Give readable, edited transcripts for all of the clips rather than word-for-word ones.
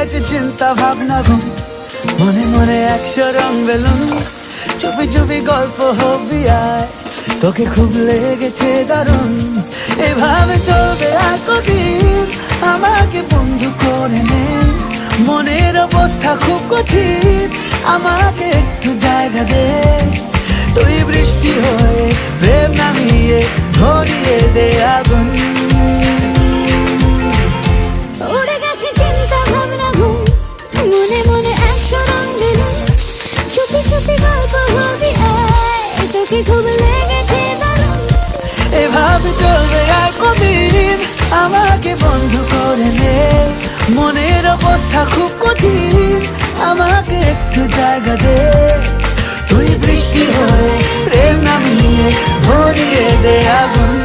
গেছে চিন্তা ভাবনা ঘুম, মনে মনে 100 রং বেলুন, চুপি চুপি গল্প হবি আয়, তোকে খুব লেগেছে দারুণ। এভাবে চলবে আর কদিন, আমাকে বন্ধু করে নে, মনের অবস্থা খুব কঠিন, আমাকে একটু জায়গা দে। তুই বৃষ্টি হয়ে প্রেম নামিয়ে ধরিয়ে দে আগুন। উড়ে গেছে চিন্তা ভাবনা ঘুম, মনে মনে 100 রং বেলুন, চুপি চুপি গল্প হবি আয়, তোকে খুব লেগেছে দারুণ। এভাবে চলবে আর কদিন, আমাকে বন্ধু করে নে, মনের অবস্থা খুব কঠিন, আমাকে একটু জায়গা দে। তুই বৃষ্টি হয়ে প্রেম নামিয়ে ধরিয়ে দে আগুন।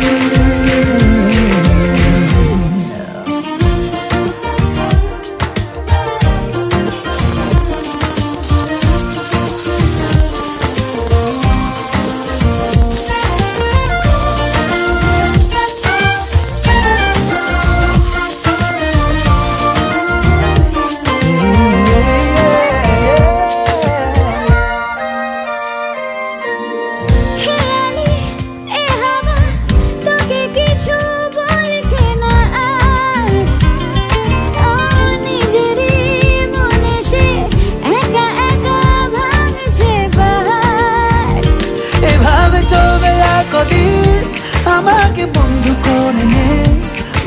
খেয়ালি এ হাওয়া তোকে কিছু বলছে না আর, নিজেরই মনে সে একা একা ভাঙছে পাহাড়। এভাবে চলবে আর কদিন, আমাকে বন্ধু করে নে,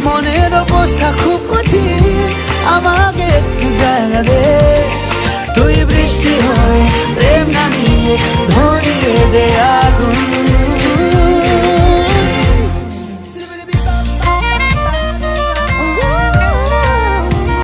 মনের অবস্থা খুব কঠিন,